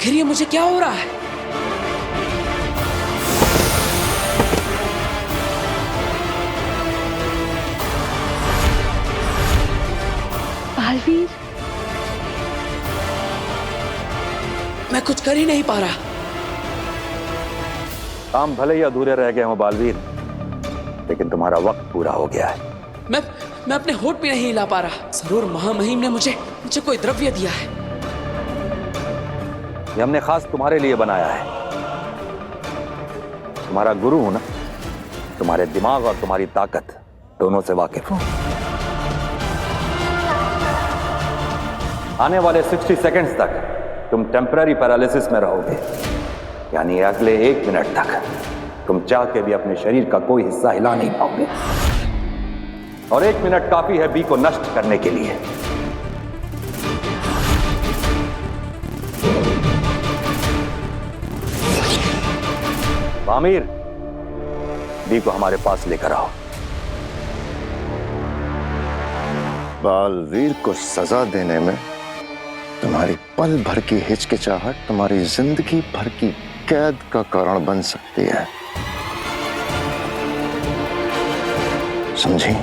आखिर ये मुझे क्या हो रहा है? बालवीर, मैं कुछ कर ही नहीं पा रहा। काम भले ही अधूरे रह गए हों बालवीर, लेकिन तुम्हारा वक्त पूरा हो गया है। मैं अपने होठ भी नहीं हिला पा रहा। जरूर महामहिम ने मुझे कोई द्रव्य दिया है। ये हमने खास तुम्हारे लिए बनाया है। तुम्हारा गुरु हूं ना, तुम्हारे दिमाग और तुम्हारी ताकत दोनों से वाकिफ हूं। आने वाले 60 सेकंड्स तक तुम टेम्पररी पैरालिसिस में रहोगे, यानी अगले 1 मिनट तक तुम चाह के भी अपने शरीर का कोई हिस्सा हिला नहीं पाओगे। और 1 मिनट काफी है बी को नष्ट करने के लिए। आमिर, बी को हमारे पास लेकर आओ। बालवीर को सजा देने में तुम्हारी पल भर की हिचकिचाहट तुम्हारी जिंदगी भर की कैद का कारण बन सकती है, समझी?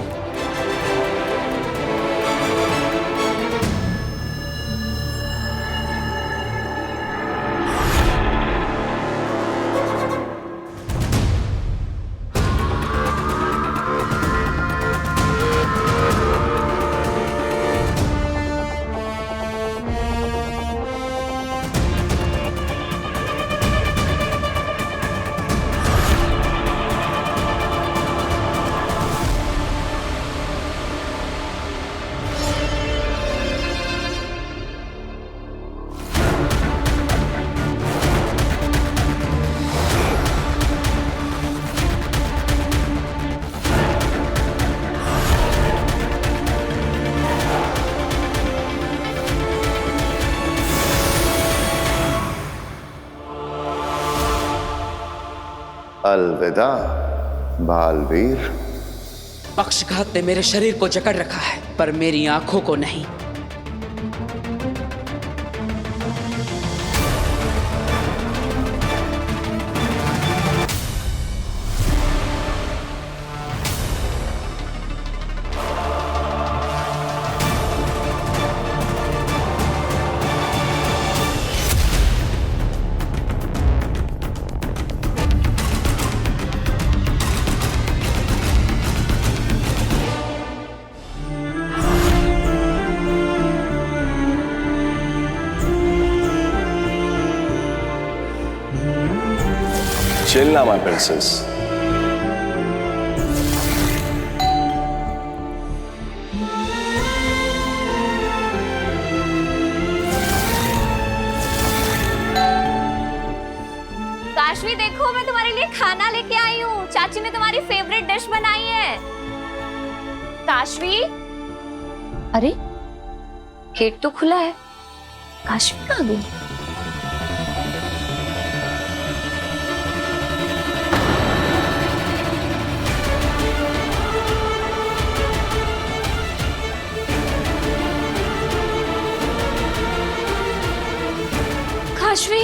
अलविदा बालवीर। पक्षघात ने मेरे शरीर को जकड़ रखा है, पर मेरी आंखों को नहीं। Chill now, my princess. Kashvi, देखो मैं तुम्हारे लिए खाना लेके आई हूँ। चाची ने तुम्हारी फेवरेट डिश बनाई है। काशवी, अरे गेट तो खुला है, काशवी कहाँ गई? काशवी,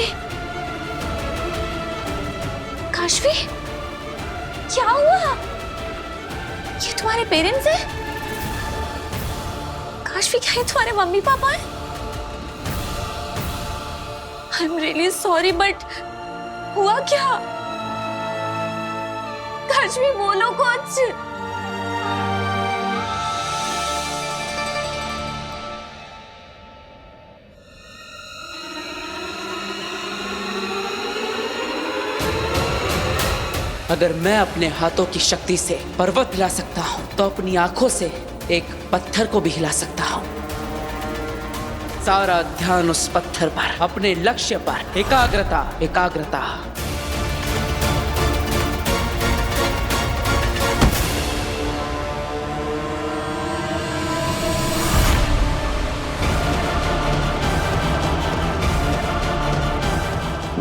काशवी, क्या हुआ? ये तुम्हारे पेरेंट्स हैं? काशवी, क्या ये तुम्हारे मम्मी पापा हैं? I am really sorry, but हुआ क्या? काशवी, बोलो कुछ। अगर मैं अपने हाथों की शक्ति से पर्वत हिला सकता हूँ, तो अपनी आंखों से एक पत्थर को भी हिला सकता हूँ। सारा ध्यान उस पत्थर पर, अपने लक्ष्य पर। एकाग्रता, एकाग्रता।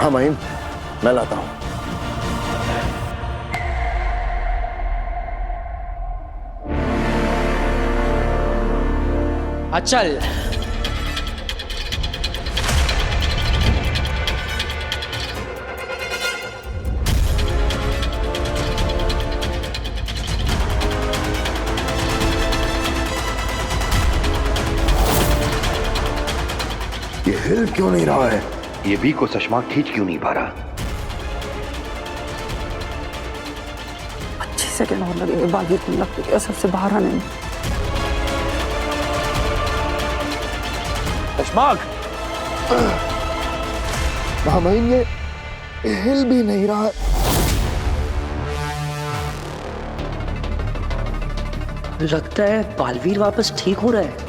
हाँ महिम, मैं लाता हूं। अचल। ये हिल क्यों नहीं रहा है? ये भी को चश्मा खींच क्यों नहीं पा रहा? 25 सेकंड और लगेंगे बालवीर को लग के सबसे बाहर आने में। चश्माक! महामहिम ये हिल भी नहीं रहा है। लगता है बालवीर वापस ठीक हो रहा है।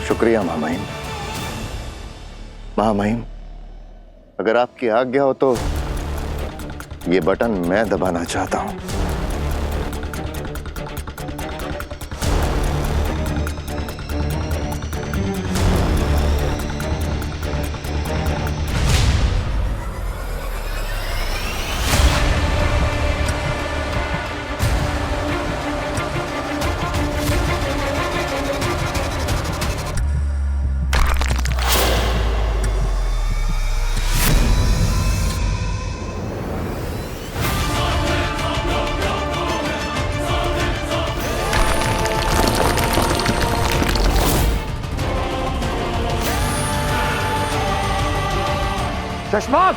शुक्रिया महामहिम। महामहिम, अगर आपकी आज्ञा हो तो ये बटन मैं दबाना चाहता हूं। चश्माक!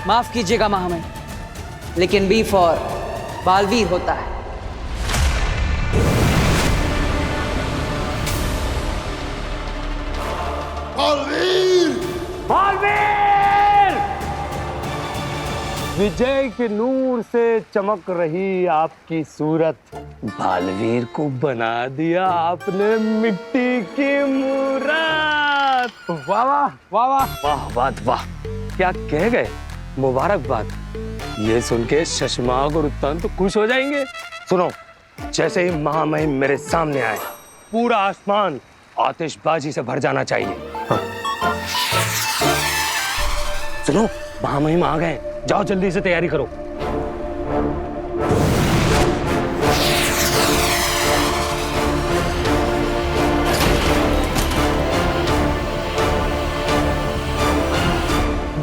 माफ कीजिएगा महामहिम, लेकिन बी फॉर बालवीर होता है। विजय के नूर से चमक रही आपकी सूरत, बालवीर को बना दिया आपने मिट्टी की मूरत। वाह वाह वाह वाह वाह वाह वाह, क्या कह गए, मुबारकबाद। ये सुन के शशमाक और उत्तान तो खुश हो जाएंगे। सुनो, जैसे ही महामहिम मेरे सामने आए पूरा आसमान आतिशबाजी से भर जाना चाहिए। हाँ। सुनो, महामहिम आ गए, जाओ जल्दी से तैयारी करो।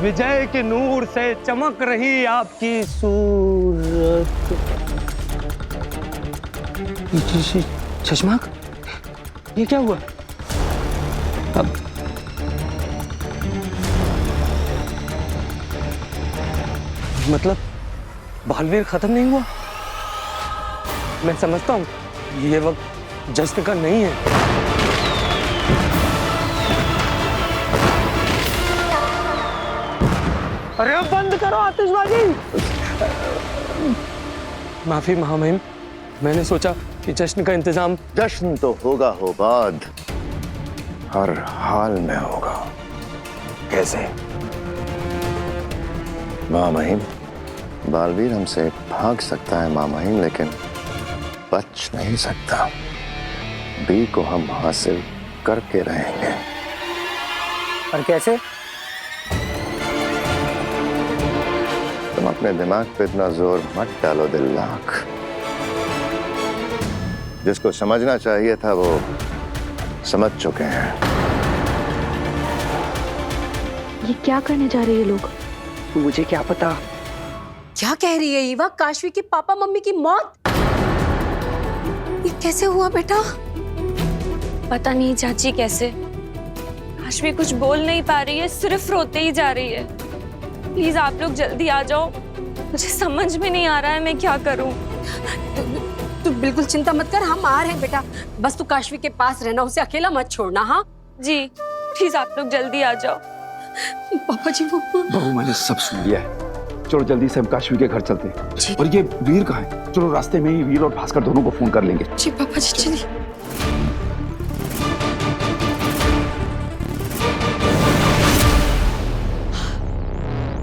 विजय के नूर से चमक रही आपकी सूरत। चश्माक, ये क्या हुआ? अब मतलब बालवीर खत्म नहीं हुआ? मैं समझता हूं ये वक्त जश्न का नहीं है। अरे बंद करो आतिशबाजी। माफी महामहिम, मैंने सोचा कि जश्न का इंतजाम। जश्न तो होगा हो बाद, हर हाल में होगा। कैसे? महामहिम, बालवीर हमसे भाग सकता है महामहिम, लेकिन बच नहीं सकता। बी को हम हासिल करके रहेंगे। और कैसे? तुम अपने दिमाग पे इतना जोर मत डालो दिल्लाख। जिसको समझना चाहिए था वो समझ चुके हैं। ये क्या करने जा रहे हैं लोग? मुझे क्या पता। क्या कह रही है ईवा? काशवी के पापा मम्मी की मौत? ये कैसे हुआ बेटा? पता नहीं चाची कैसे। काशवी कुछ बोल नहीं पा रही है, सिर्फ रोते ही जा रही है। प्लीज आप लोग जल्दी आ जाओ, मुझे समझ में नहीं आ रहा है मैं क्या करूं। तू बिल्कुल चिंता मत कर, हम आ रहे हैं बेटा। बस तू काशवी के पास रहना, उसे अकेला मत छोड़ना। हाँ, जी प्लीज आप लोग जल्दी आ जाओ। पापा जी वो बहू मैंने सब सुन लिया है। चलो जल्दी से हम काशवी के घर चलते हैं। और ये वीर कहाँ है? चलो रास्ते में ही वीर और भास्कर दोनों को फोन कर लेंगे। जी पापा जी चलिए।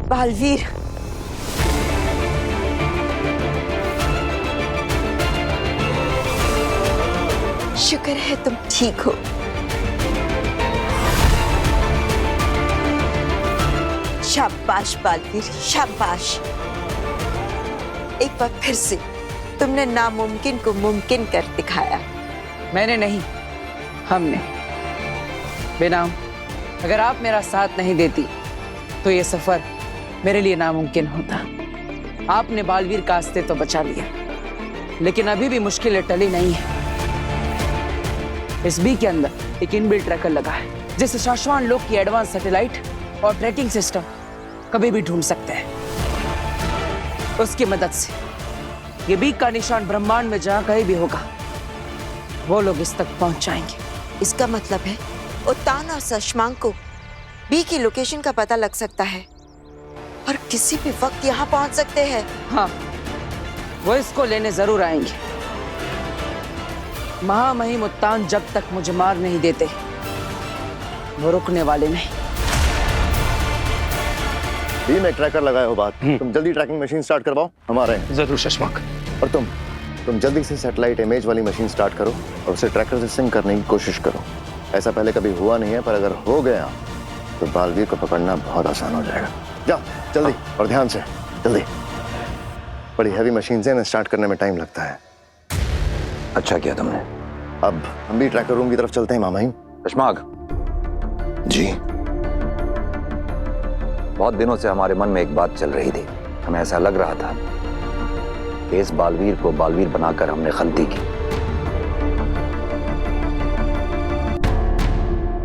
बालवीर, शुक्र है तुम ठीक हो। शाबाश बालवीर, शाबाश। एक बार फिर से तुमने नामुमकिन को मुमकिन कर दिखाया। मैंने नहीं, हमने। बेनाम, अगर आप मेरा साथ नहीं देती तो ये सफर मेरे लिए नामुमकिन होता। आपने बालवीर का अस्तित्व तो बचा लिया, लेकिन अभी भी मुश्किलें टली नहीं है। इस बी के अंदर एक इनबिल्ट ट्रैकर लगा है, जिससे शाश्वान लोक की एडवांस सैटेलाइट और ट्रैकिंग सिस्टम कभी भी ढूंढ सकते हैं। उसकी मदद से ये बी का निशान ब्रह्मांड में जहां कहीं भी होगा, वो लोग इस तक पहुंच जाएंगे। इसका मतलब है उत्तान और सशमांग को बी की लोकेशन का पता लग सकता है और किसी भी वक्त यहाँ पहुंच सकते हैं। हाँ, वो इसको लेने जरूर आएंगे। महामहिम उत्तान जब तक मुझे मार नहीं देते, वो रुकने वाले नहीं। बी में ट्रैकर लगाए हो बात, तुम जल्दी ट्रैकिंग मशीन स्टार्ट करवाओ, हम आ रहे हैं। जरूर शशांक। और तुम जल्दी से सैटेलाइट इमेज वाली मशीन स्टार्ट करो और उसे ट्रैकर से सिंक करने की कोशिश करो। ऐसा पहले कभी हुआ नहीं है, पर अगर हो गया तो बालवीर को पकड़ना बहुत आसान हो जाएगा। जाओ जल्दी और ध्यान से, जल्दी। बड़ी हैवी मशीन से स्टार्ट करने में टाइम लगता है। अच्छा किया तुमने। अब हम भी ट्रैकर रूम की तरफ चलते हैं मामाहिम। शशांक जी। बहुत दिनों से हमारे मन में एक बात चल रही थी। हमें ऐसा लग रहा था कि इस बालवीर को बालवीर बनाकर हमने गलती की,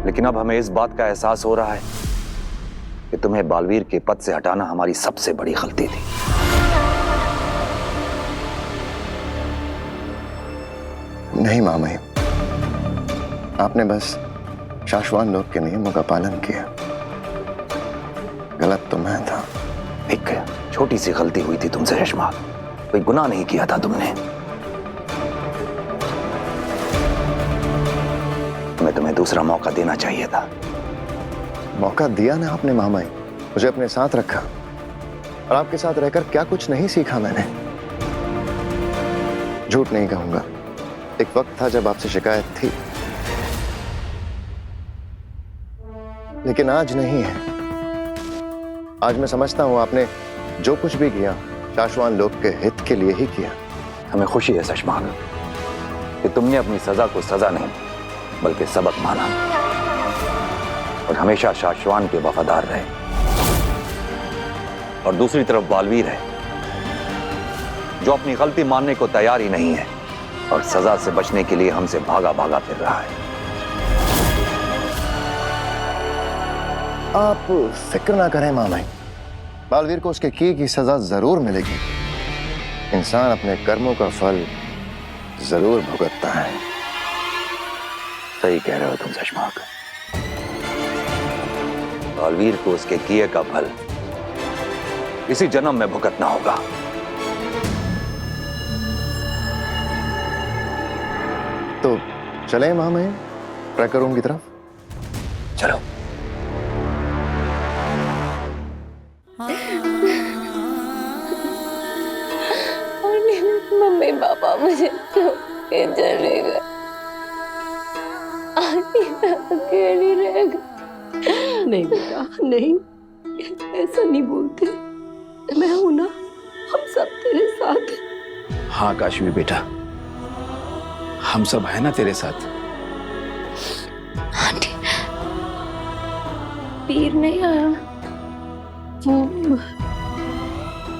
लेकिन अब हमें इस बात का एहसास हो रहा है कि तुम्हें बालवीर के पद से हटाना हमारी सबसे बड़ी गलती थी। नहीं मामाहिम, आपने बस शाश्वान लोक के नियमों का पालन किया। गलत तो मैं था। एक छोटी सी गलती हुई थी तुमसे शशांक, कोई गुनाह नहीं किया था तुमने। तुम्हें दूसरा मौका देना चाहिए था। मौका दिया ना आपने मामाहिम, मुझे अपने साथ रखा और आपके साथ रहकर क्या कुछ नहीं सीखा मैंने। झूठ नहीं कहूंगा, एक वक्त था जब आपसे शिकायत थी, लेकिन आज नहीं है। आज मैं समझता हूं आपने जो कुछ भी किया शाश्वान लोक के हित के लिए ही किया। हमें खुशी है शशांक कि तुमने अपनी सजा को सजा नहीं बल्कि सबक माना और हमेशा शाश्वान के वफादार रहे। और दूसरी तरफ बालवीर है जो अपनी गलती मानने को तैयार ही नहीं है और सजा से बचने के लिए हमसे भागा भागा फिर रहा है। आप फिक्र ना करें मामाहिम, बालवीर को उसके किए की सजा जरूर मिलेगी। इंसान अपने कर्मों का फल जरूर भुगतता है। सही कह रहे हो तुम शशांक। बालवीर को उसके किए का फल इसी जन्म में भुगतना होगा। तो चलें मामाहिम ट्रैकर रूम की तरफ। चलो। मम्मी पापा मुझे छोड़ के चले गए, अकेली रह गई। नहीं बेटा नहीं, ऐसा नहीं बोलते। मैं हूं ना, हम सब तेरे साथ हैं। हाँ काशवी बेटा, हम सब है ना तेरे साथ। आंटी, वीर नहीं आया।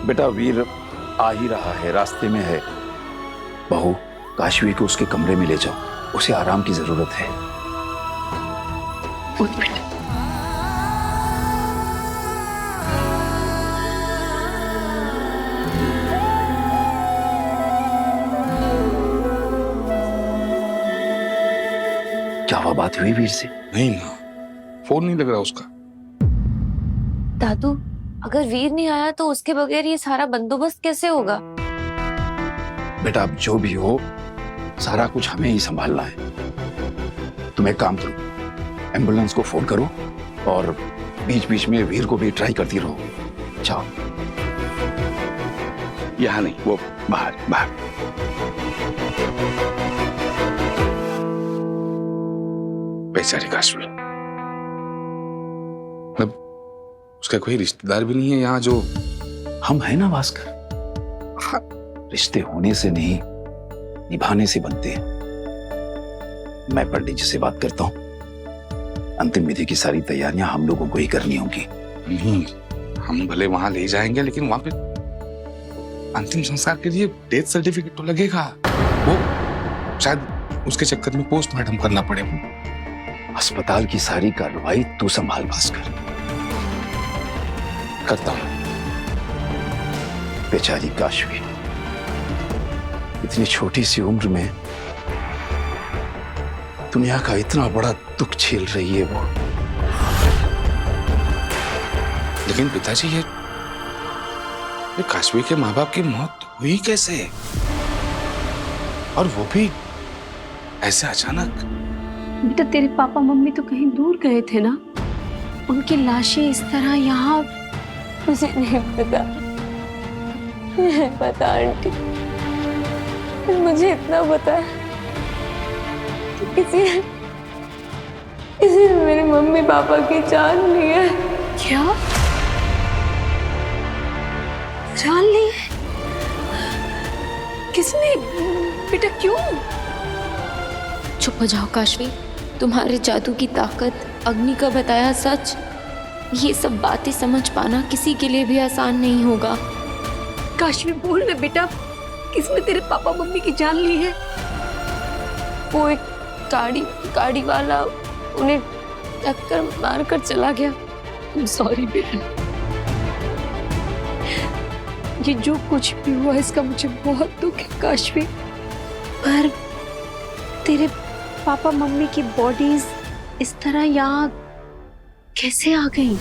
बेटा वीर आ ही रहा है, रास्ते में है। बहू, काशवी को उसके कमरे में ले जाओ, उसे आराम की जरूरत है। उठ बेटा। क्या हुआ, बात हुई वीर से? नहीं ना, फोन नहीं लग रहा उसका। दादू, अगर वीर नहीं आया तो उसके बगैर ये सारा बंदोबस्त कैसे होगा? बेटा अब जो भी हो, सारा कुछ हमें ही संभालना है। तुम एक काम करो, एम्बुलेंस को फोन करो और बीच बीच में वीर को भी ट्राई करती रहो। जाओ। यहाँ नहीं, वो बाहर बाहर। बेचारी काशवी, मतलब उसका कोई रिश्तेदार भी नहीं है यहाँ जो। हम है ना भास्कर, रिश्ते होने से नहीं निभाने से बनते हैं। मैं पंडित जी से बात करता हूँ, अंतिम विधि की सारी तैयारियां हम लोगों को ही करनी होंगी। नहीं, हम भले वहां ले जाएंगे लेकिन वहां पे अंतिम संस्कार के लिए डेथ सर्टिफिकेट तो लगेगा। वो शायद उसके चक्कर में पोस्टमार्टम करना पड़े। अस्पताल की सारी कार्रवाई तू संभाल भास्कर। करता हूं। बेचारी काशवी, इतनी छोटी सी उम्र में दुनिया का इतना बड़ा दुख झेल रही है वो। लेकिन पिताजी, ये काशवी के माँ बाप की मौत हुई कैसे, और वो भी ऐसे अचानक? बेटा, तेरे पापा मम्मी तो कहीं दूर गए थे ना, उनकी लाशें इस तरह यहाँ। मुझे नहीं पता, नहीं पता आंटी। मुझे इतना पता है कि किसी ने मेरे मम्मी पापा की जान ली है। क्या जान ली है? किसने? बेटा क्यों? चुप हो जाओ काशवी, तुम्हारे जादू की ताकत, अग्नि का बताया सच, ये सब बातें समझ पाना किसी के लिए भी आसान नहीं होगा। काशवी बोल ना बेटा, किसने तेरे पापा मम्मी की जान ली है? वो एक गाड़ी वाला उन्हें टक्कर मारकर चला गया। सॉरी बेटा, ये जो कुछ भी हुआ इसका मुझे बहुत दुख है काशवी, पर तेरे पापा मम्मी की बॉडीज इस तरह यहाँ कैसे आ गई?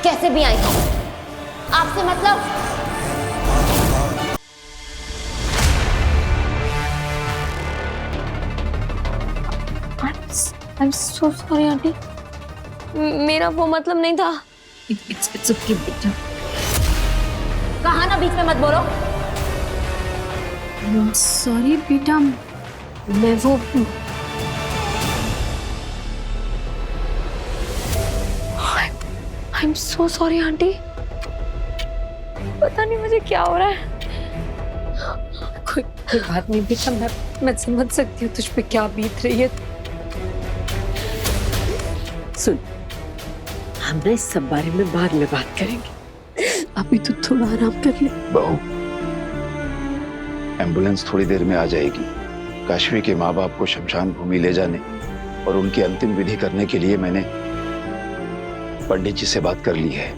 कैसे भी आई आपसे मतलब? I'm so sorry आंटी, मेरा वो मतलब नहीं था। It's okay बेटा। कहा ना बीच में मत बोलो। सॉरी बेटा, मैं वो I'm so sorry आंटी, पता नहीं मुझे क्या हो रहा है। कोई बात नहीं बेटा, मैं समझ सकती हूँ तुझ पे क्या बीत रही है। सुन, हम ना इस सब बारे में बाद में बात करेंगे, अभी तो थोड़ा आराम कर ले। बहू, एम्बुलेंस थोड़ी देर में आ जाएगी। काशवी के माँ बाप को शमशान भूमि ले जाने और उनकी अंतिम विधि करने के लिए मैंने पंडित जी से बात कर ली है।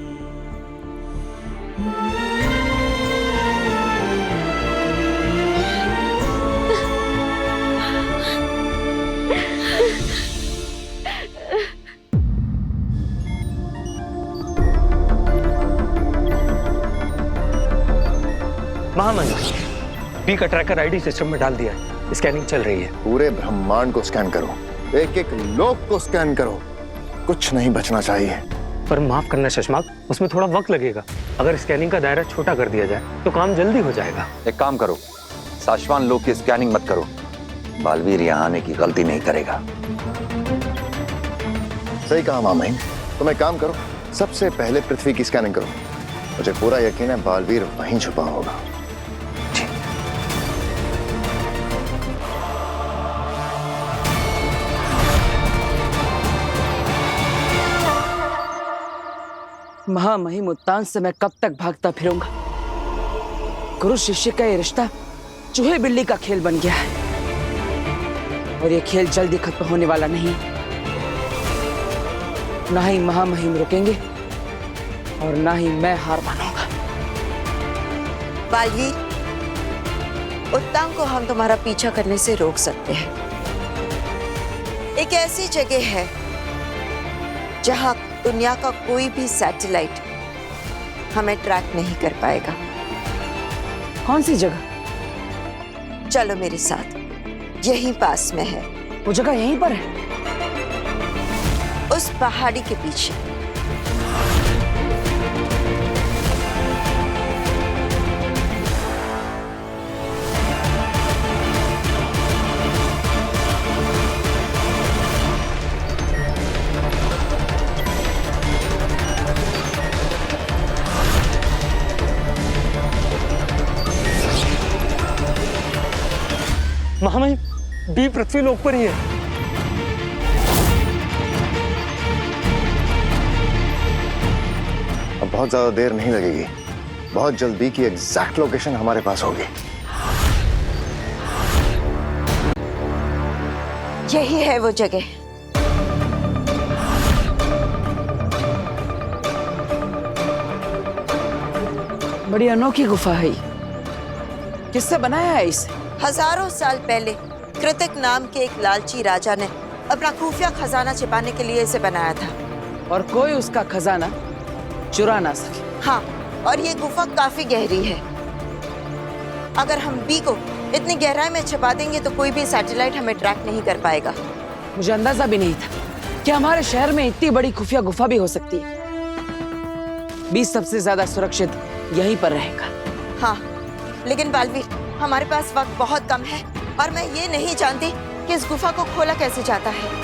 महामंत्र, बी का ट्रैकर आईडी सिस्टम में डाल दिया है, स्कैनिंग चल रही है। पूरे ब्रह्मांड को स्कैन करो, एक एक लोक को स्कैन करो, कुछ नहीं बचना चाहिए। पर माफ करना शशमाक, उसमें थोड़ा वक्त लगेगा। अगर स्कैनिंग का दायरा छोटा कर दिया जाए तो काम जल्दी हो जाएगा। एक काम करो, साशवान लोग की स्कैनिंग मत करो, बालवीर यहाँ आने की गलती नहीं करेगा। सही कहा मामहीन, तुम एक काम करो, सबसे पहले पृथ्वी की स्कैनिंग करो। मुझे पूरा यकीन है बालवीर वहीं छुपा होगा। महामहिम उत्तान से मैं कब तक भागता फिरूंगा? गुरु शिष्य का ये रिश्ता चूहे बिल्ली का खेल बन गया है, और ये खेल जल्दी खत्म होने वाला नहीं। ना ही महामहिम रुकेंगे और ना ही मैं हार मानूंगा। बालवीर, उत्तांग को हम तुम्हारा पीछा करने से रोक सकते हैं। एक ऐसी जगह है जहां दुनिया का कोई भी सैटेलाइट हमें ट्रैक नहीं कर पाएगा। कौन सी जगह? चलो मेरे साथ, यहीं पास में है। वो जगह यहीं पर है? उस पहाड़ी के पीछे। महामहिम, बी पृथ्वी लोक पर ही है। अब बहुत ज्यादा देर नहीं लगेगी, बहुत जल्द बी की एग्जैक्ट लोकेशन हमारे पास होगी। यही है वो जगह। बड़ी अनोखी गुफा है ये। किससे बनाया है इसे? हजारों साल पहले कृतिक नाम के एक लालची राजा ने अपना खुफिया खजाना छिपाने के लिए इसे बनाया था। और कोई उसका खजाना चुरा ना सके। हाँ, और ये गुफा काफी गहरी है। अगर हम बी को इतनी गहराई में छिपा देंगे तो कोई भी सैटेलाइट हमें ट्रैक नहीं कर पाएगा। मुझे अंदाजा भी नहीं था कि हमारे शहर में इतनी बड़ी खुफिया गुफा भी हो सकती है। बी सबसे ज्यादा सुरक्षित यहीं पर रहेगा। हाँ, लेकिन बालवीर, हमारे पास वक्त बहुत कम है और मैं ये नहीं जानती कि इस गुफा को खोला कैसे जाता है।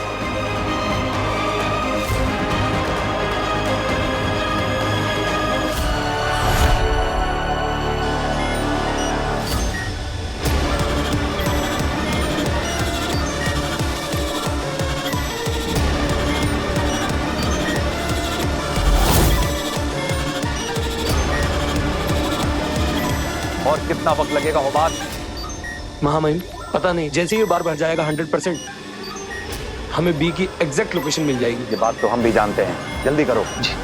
और कितना वक्त लगेगा हुबाद? महामहिम, पता नहीं, जैसे ही बार भर जाएगा 100% हमें बी की एग्जैक्ट लोकेशन मिल जाएगी। ये बात तो हम भी जानते हैं, जल्दी करो। जी।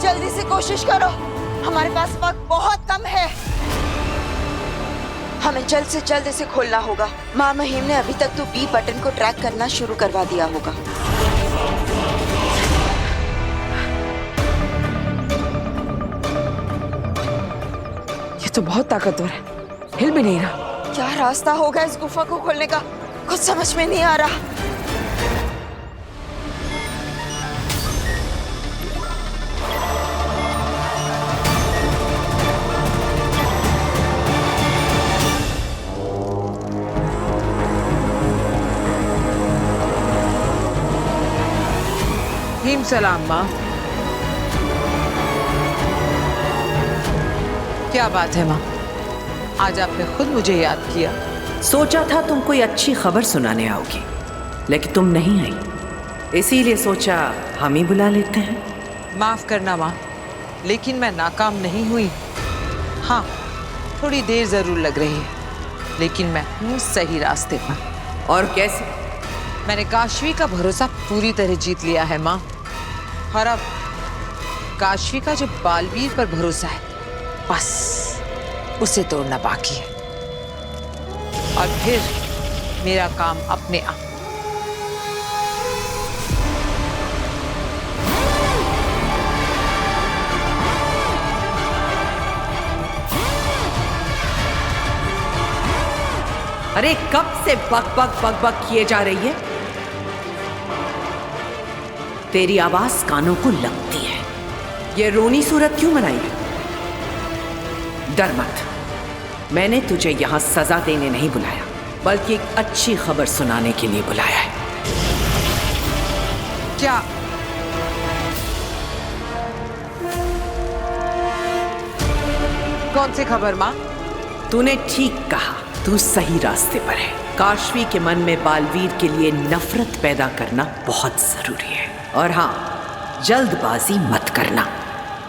जल्दी से कोशिश करो, हमारे पास वक्त बहुत कम है। हमें जल्द से जल्द इसे खोलना होगा। माँ महिम ने अभी तक तो बी बटन को ट्रैक करना शुरू करवा दिया होगा। ये तो बहुत ताकतवर है, हिल भी नहीं रहा। क्या रास्ता होगा इस गुफा को खोलने का, कुछ समझ में नहीं आ रहा। हिम सलाम माँ। क्या बात है माँ, आज आपने खुद मुझे याद किया। सोचा था तुम कोई अच्छी खबर सुनाने आओगी, लेकिन तुम नहीं आई, इसीलिए सोचा हम ही बुला लेते हैं। माफ करना माँ, लेकिन मैं नाकाम नहीं हुई। हाँ, थोड़ी देर जरूर लग रही है, लेकिन मैं हूँ सही रास्ते पर। और कैसे? मैंने काशवी का भरोसा पूरी तरह जीत लिया है माँ, और अब काशवी का जो बालवीर पर भरोसा है, बस उसे तोड़ना बाकी है, और फिर मेरा काम अपने आप। अरे कब से बक बक बक बक किए जा रही है? तेरी आवाज कानों को लगती है। ये रोनी सूरत क्यों बनाई? डर मत, मैंने तुझे यहां सजा देने नहीं बुलाया, बल्कि एक अच्छी खबर सुनाने के लिए बुलाया है। क्या? कौन सी खबर माँ? तूने ठीक कहा, तू सही रास्ते पर है। काशवी के मन में बालवीर के लिए नफरत पैदा करना बहुत जरूरी है। और हाँ, जल्दबाजी मत करना।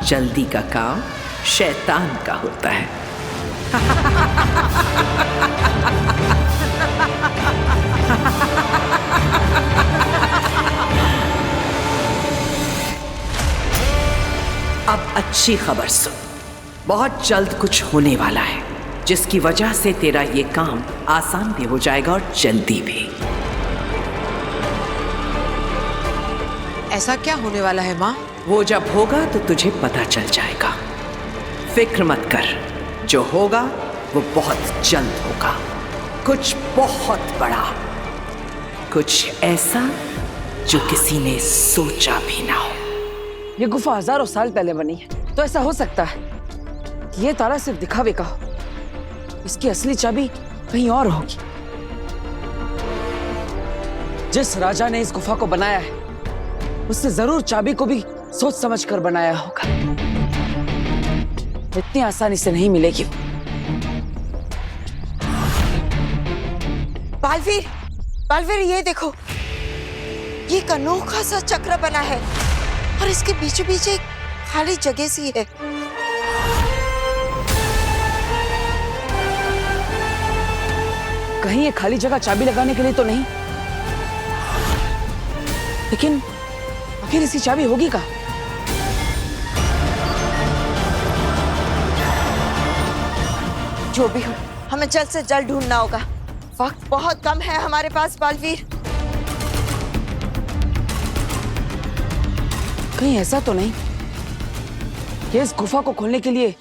जल्दी का काम शैतान का होता है। अब अच्छी खबर सुन, बहुत जल्द कुछ होने वाला है जिसकी वजह से तेरा ये काम आसान भी हो जाएगा और जल्दी भी। ऐसा क्या होने वाला है माँ? वो जब होगा तो तुझे पता चल जाएगा। फिक्र मत कर, जो होगा वो बहुत जल्द होगा। कुछ बहुत बड़ा, कुछ ऐसा जो किसी ने सोचा भी ना हो। ये गुफा हजारों साल पहले बनी है, तो ऐसा हो सकता है कि ये ताला सिर्फ दिखावे का हो। इसकी असली चाबी कहीं और होगी। जिस राजा ने इस गुफा को बनाया है उसने जरूर चाबी को भी सोच समझ कर बनाया होगा। इतनी आसानी से नहीं मिलेगी। बालवीर, बालवीर ये देखो, ये एक अनोखा सा चक्र बना है और इसके बीचों बीच एक खाली जगह सी है। कहीं ये खाली जगह चाबी लगाने के लिए तो नहीं, लेकिन आखिर इसकी चाबी होगी कहाँ? जो भी हो, हमें जल्द से जल्द ढूंढना होगा। वक्त बहुत कम है हमारे पास बालवीर। कहीं ऐसा तो नहीं कि इस गुफा को खोलने के लिए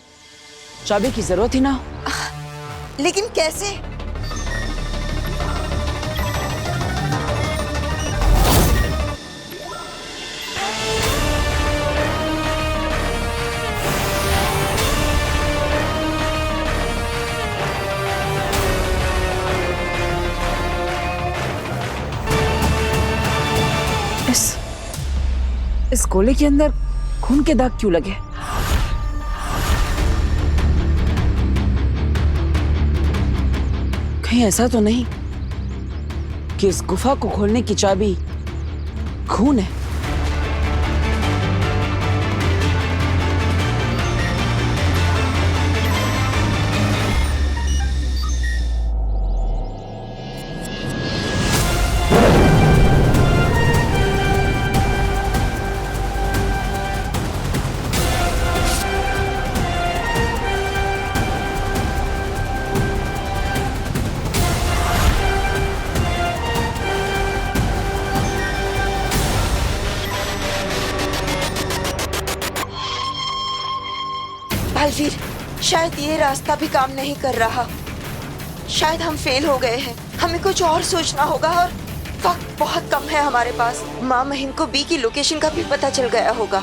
चाबी की जरूरत ही ना हो? लेकिन कैसे? इस गोले के अंदर खून के दाग क्यों लगे? कहीं ऐसा तो नहीं कि इस गुफा को खोलने की चाबी खून है? बालवीर, शायद ये रास्ता भी काम नहीं कर रहा। शायद हम फेल हो गए हैं। हमें कुछ और सोचना होगा और वक्त बहुत कम है हमारे पास। माँ महिम को बी की लोकेशन का भी पता चल गया होगा।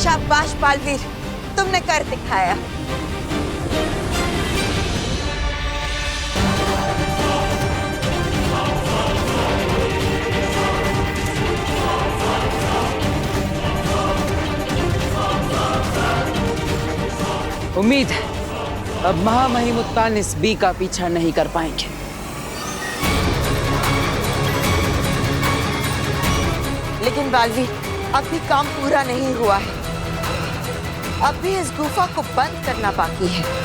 शाबाश बालवीर, तुमने कर दिखाया। उम्मीद है अब महामहिमुत्तान इस बी का पीछा नहीं कर पाएंगे। लेकिन बालवीर, अब भी काम पूरा नहीं हुआ है। अब भी इस गुफा को बंद करना बाकी है।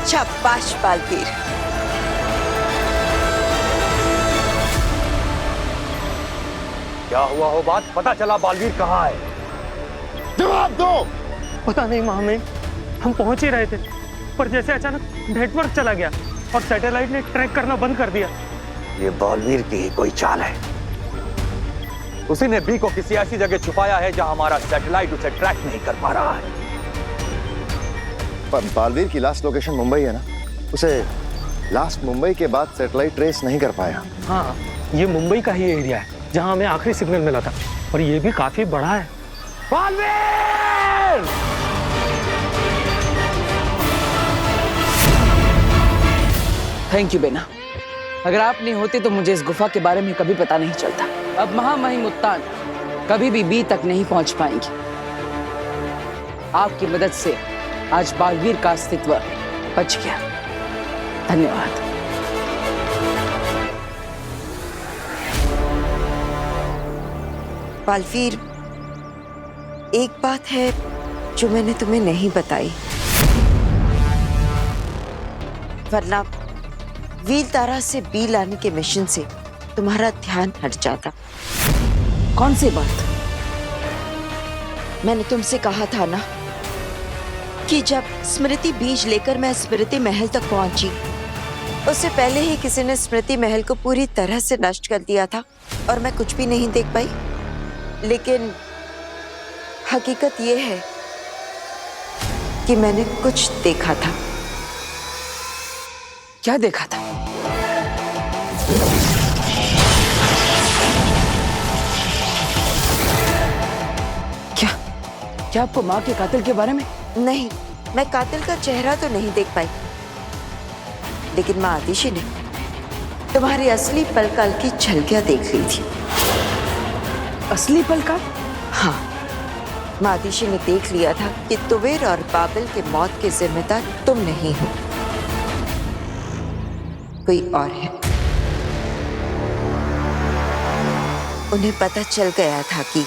शाबाश बालवीर। क्या हुआ हो बात पता चला बालवीर कहाँ है? जवाब दो। पता नहीं महामहिम, हम पहुंच ही रहे थे पर जैसे अचानक नेटवर्क चला गया और सैटेलाइट ने ट्रैक करना बंद कर दिया। ये बालवीर की ही कोई चाल है। उसी ने बी को किसी ऐसी जगह छुपाया है जहां हमारा सैटेलाइट उसे ट्रैक नहीं कर पा रहा है। पर बालवीर की लास्ट लोकेशन मुंबई है ना, उसे लास्ट मुंबई के बाद सैटेलाइट ट्रेस नहीं कर पाया। हाँ, ये मुंबई का ही एरिया है जहां हमें आखिरी सिग्नल मिला था और ये भी काफी बड़ा है। बालवीर! थैंक यू बेना। अगर आप नहीं होते तो मुझे इस गुफा के बारे में कभी पता नहीं चलता। अब महामहिम उत्तान कभी भी बी तक नहीं पहुंच पाएंगे। आपकी मदद से आज बालवीर का अस्तित्व बच गया। धन्यवाद। बालवीर, एक बात है जो मैंने तुम्हें नहीं बताई, वरना व्हील तारा से बी लाने के मिशन से तुम्हारा ध्यान हट जाता। कौन सी बात? मैंने तुमसे कहा था ना कि जब स्मृति बीज लेकर मैं स्मृति महल तक पहुंची, उससे पहले ही किसी ने स्मृति महल को पूरी तरह से नष्ट कर दिया था और मैं कुछ भी नहीं देख पाई। लेकिन हकीकत यह है कि मैंने कुछ देखा था। क्या देखा था? क्या आपको माँ के कातिल के बारे में? नहीं, मैं कातिल का चेहरा तो नहीं देख पाई, लेकिन माँ आतिशी ने तुम्हारी असली पलकाल की झलकियां देख ली थी। असली पलकाल? हाँ, माँ आतिशी ने देख लिया था कि तुवेर और बाबिल के मौत के जिम्मेदार तुम नहीं हो, कोई और है। उन्हें पता चल गया था कि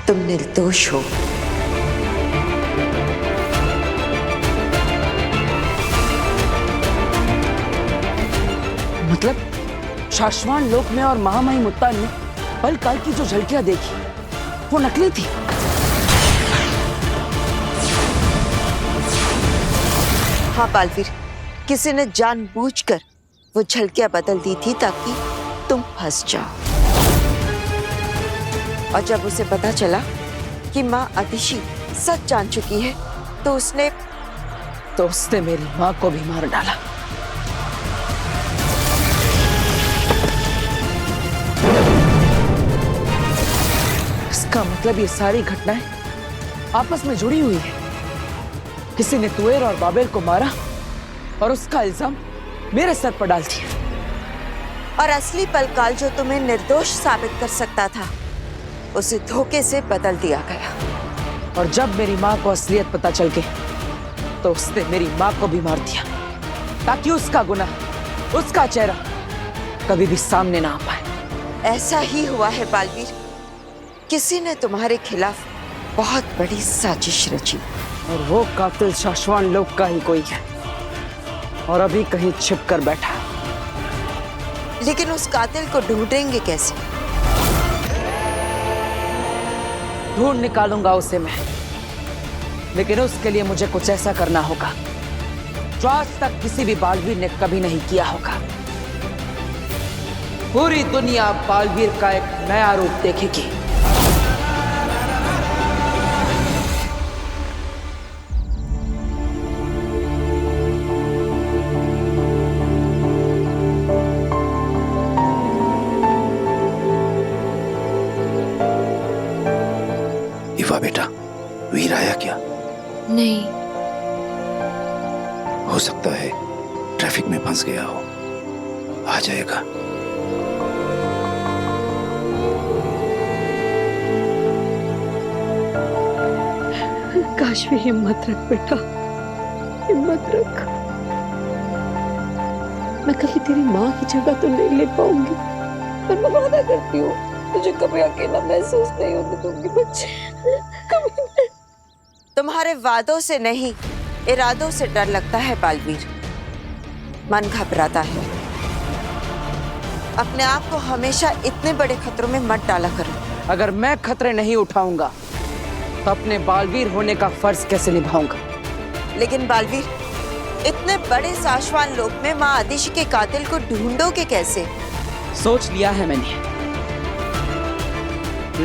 तुम निर्दोष हो। मतलब शाश्वान लोक में और महामहिम उत्तान ने पल काल की जो झलकियां देखी वो नकली थी। हाँ बालवीर, किसी ने जानबूझकर वो झलकियां बदल दी थी ताकि तुम फंस जाओ। और जब उसे पता चला कि माँ आतिशी सच जान चुकी है तो उसने मेरी माँ को भी मार डाला। इसका मतलब ये सारी घटनाएं आपस में जुड़ी हुई है। किसी ने तुवेर और बाबेल को मारा और उसका इल्जाम मेरे सर पर डाल दिया। और असली पलकाल जो तुम्हें निर्दोष साबित कर सकता था, उसे धोखे से बदल दिया गया। और जब मेरी माँ को असलियत पता चल गई तो उसने मेरी माँ को भी मार दिया ताकि उसका गुनाह, उसका चेहरा कभी भी सामने ना आ पाए। ऐसा ही हुआ है बालवीर। किसी ने तुम्हारे खिलाफ बहुत बड़ी साजिश रची और वो कातिल शाश्वान लोक का ही कोई है और अभी कहीं छिप कर बैठा। लेकिन उस कातिल को ढूंढेंगे कैसे? ढूंढ निकालूंगा उसे मैं, लेकिन उसके लिए मुझे कुछ ऐसा करना होगा जो आज तक किसी भी बालवीर ने कभी नहीं किया होगा। पूरी दुनिया बालवीर का एक नया रूप देखेगी। इवा बेटा, वीर आया क्या? नहीं। हो सकता है ट्रैफिक में फंस गया हो, आ जाएगा। काशवी, हिम्मत रख बेटा, हिम्मत रख। मैं कभी तेरी माँ की जगह तो नहीं ले पाऊंगी, पर मैं वादा करती हूँ तुझे कभी अकेला महसूस नहीं होने दूंगी बच्चे, कभी नहीं। तुम्हारे वादों से नहीं, इरादों से डर लगता है बालवीर। मन घबराता है। अपने आप को हमेशा इतने बड़े खतरों में मत डाला करो। अगर मैं खतरे नहीं उठाऊंगा तो अपने बालवीर होने का फर्ज कैसे निभाऊंगा? लेकिन बालवीर, इतने बड़े साशवान लोक में माँ आदिशि के कातिल को ढूंढोगे कैसे? सोच लिया है मैंने,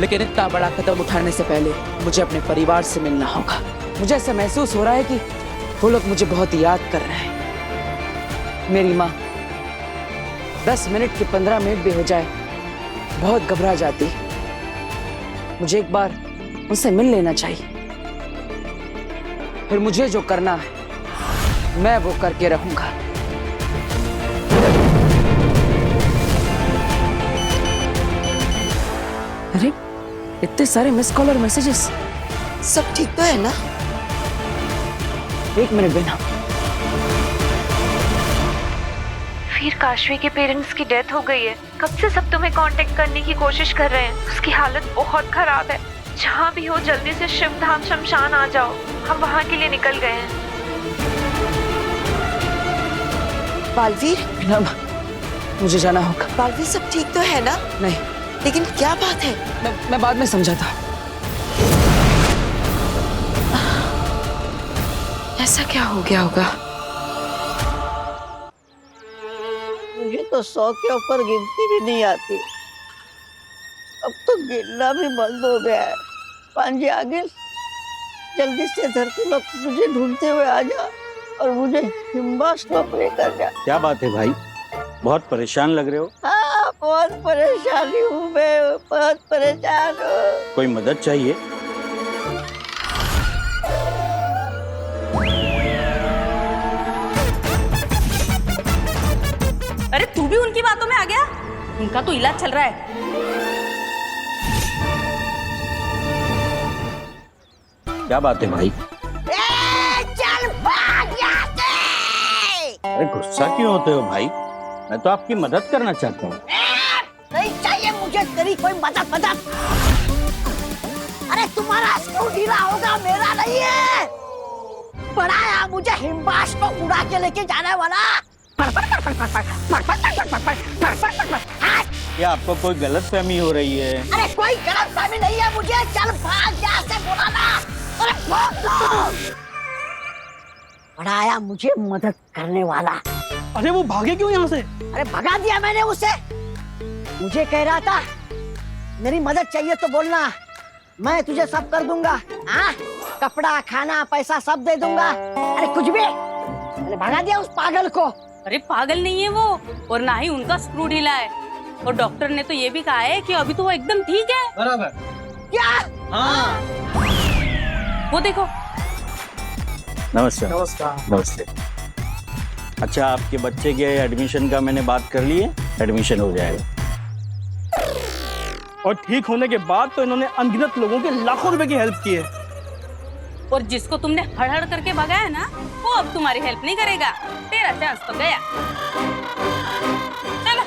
लेकिन इतना बड़ा कदम उठाने से पहले मुझे अपने परिवार से मिलना होगा। मुझे ऐसा महसूस हो रहा है कि वो लोग मुझे बहुत याद कर रहे हैं। मेरी माँ 10 मिनट के 15 मिनट भी हो जाए बहुत घबरा जाती। मुझे एक बार उनसे मिल लेना चाहिए, फिर मुझे जो करना है मैं वो करके रहूंगा। अरे इतने सारे मिस कॉल और मैसेजेस, सब ठीक तो है ना? एक मिनट बिना। फिर काशवी के पेरेंट्स की डेथ हो गई है। कब से सब तुम्हें कांटेक्ट करने की कोशिश कर रहे हैं। उसकी हालत बहुत खराब है। जहाँ भी हो जल्दी से शिवधाम शमशान आ जाओ। हम वहाँ के लिए निकल गए हैं। बालवीर, मुझे जाना होगा। बालवीर सब ठीक तो है ना? नहीं, लेकिन क्या बात है? मैं बाद में समझाता। ऐसा क्या हो गया होगा? मुझे तो 100 के ऊपर गिनती भी नहीं आती। अब तो गिनना भी बंद हो गया है। पांजी आगे जल्दी से धरती लोग मुझे ढूंढते हुए आ जा और मुझे हिम्बाश्लोक लेकर जा। क्या बात है भाई, बहुत परेशान लग रहे हो? हाँ, बहुत परेशानी हूँ मैं, बहुत परेशान हूँ। कोई मदद चाहिए? अरे तू भी उनकी बातों में आ गया? उनका तो इलाज चल रहा है। क्या बात है भाई? चल भाग यहाँ से! अरे गुस्सा क्यों होते हो भाई? मैं तो आपकी मदद करना चाहता हूँ। नहीं चाहिए मुझे तेरी कोई मदद। अरे तुम्हारा स्क्रू ढीला होगा, मेरा नहीं है। पढ़ाया मुझे हिम्बाश को उड़ा के लेके जाने वाला। क्या आपको कोई गलतफहमी हो रही है? अरे कोई गलतफहमी नहीं है मुझे। चल भाग यहाँ से, बोला ना। अरे भाग लो। पढ़ाया मुझे मदद करने वाला। अरे वो भागे क्यों यहाँ से? अरे भगा दिया मैंने उसे। मुझे कह रहा था मेरी मदद चाहिए तो बोलना, मैं तुझे सब कर दूंगा। हाँ, कपड़ा, खाना, पैसा सब दे दूंगा। अरे कुछ भी। मैंने भगा दिया उस पागल को। अरे पागल नहीं है वो, और ना ही उनका स्क्रू ढीला है। और डॉक्टर ने तो ये भी कहा है कि अभी तो वो एकदम ठीक है। बराबर। क्या? हाँ। वो देखो। नमस्ते। नमस्ते। अच्छा, आपके बच्चे के एडमिशन का मैंने बात कर ली है, एडमिशन हो जाएगा। और ठीक होने के बाद तो इन्होंने अनगिनत लोगों के लाखों रुपए की हेल्प की है। और जिसको तुमने हड़ करके भगाया ना, वो अब तुम्हारी हेल्प नहीं करेगा। तेरा चांस तो गया। चलो।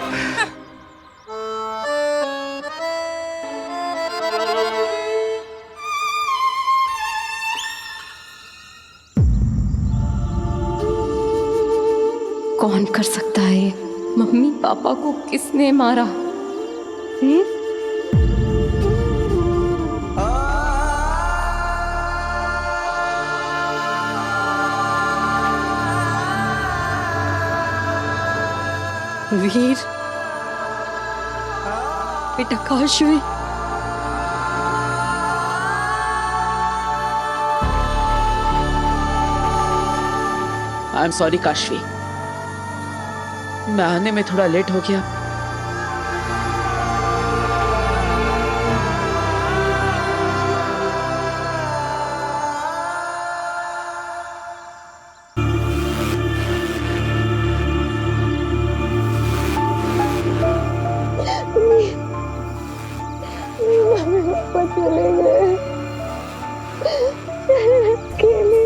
कौन कर सकता है ये? मम्मी पापा को किसने मारा? वीर, बेटा Kashvi. I am sorry Kashvi, मैं आने में थोड़ा लेट हो गया। चले गए अकेले।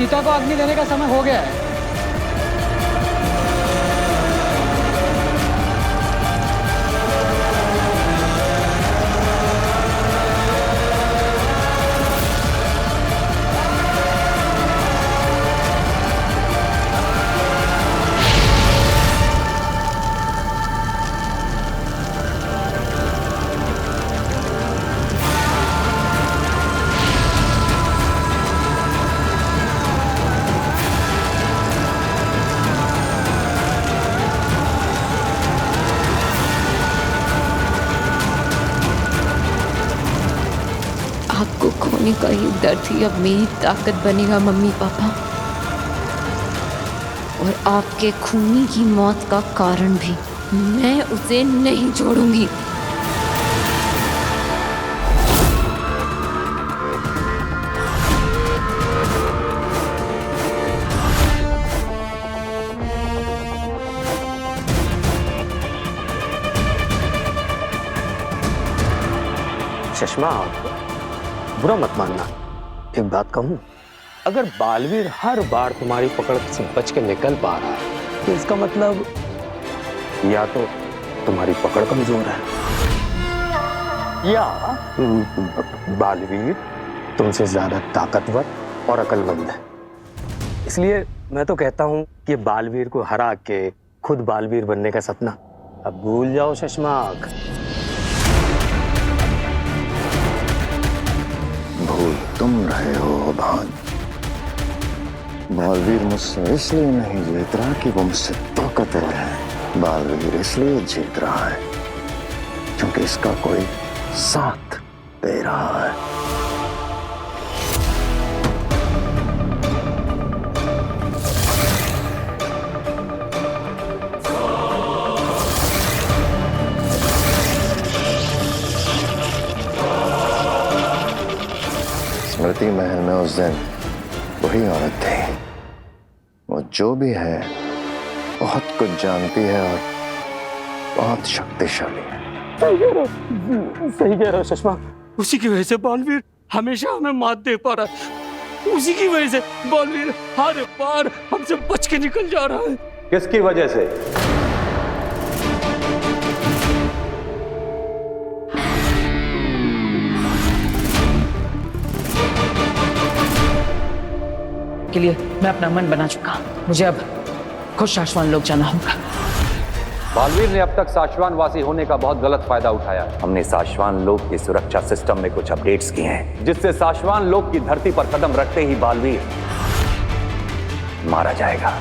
सीता को अग्नि देने का समय हो गया है। आपको खोने का ये दर्द ही अब मेरी ताकत बनेगा मम्मी पापा, और आपके खूनी की मौत का कारण भी। मैं उसे नहीं छोड़ूंगी। चश्मा, बुरा मत मानना, एक बात कहूं, अगर बालवीर हर बार तुम्हारी पकड़ से बच के निकल पा रहा है तो इसका मतलब या तो तुम्हारी पकड़ कमजोर है या बालवीर तुमसे ज्यादा ताकतवर और अक्लमंद है। इसलिए मैं तो कहता हूं कि बालवीर को हरा के खुद बालवीर बनने का सपना अब भूल जाओ शशमाक। भूल तुम रहे हो भान। बालवीर मुझसे इसलिए नहीं जीत रहा कि वो मुझसे ताकतवर है। बालवीर इसलिए जीत रहा है क्योंकि इसका कोई साथ दे रहा है। स्मृति महल में उस दिन वही औरत थी। वो जो भी है बहुत कुछ जानती है और बहुत शक्तिशाली है। सही कह रहे हो सुषमा, उसी की वजह से बालवीर हमेशा हमें मात दे पा रहा है। उसी की वजह से बालवीर हर बार हमसे बच के निकल जा रहा है। किसकी वजह से? के लिए मैं अपना मन बना चुका हूं। मुझे अब खुद शाश्वान लोक जाना होगा। बालवीर ने अब तक साशवान वासी होने का बहुत गलत फायदा उठाया। हमने साशवान लोक की सुरक्षा सिस्टम में कुछ अपडेट्स किए हैं जिससे साशवान लोक की धरती पर कदम रखते ही बालवीर मारा जाएगा।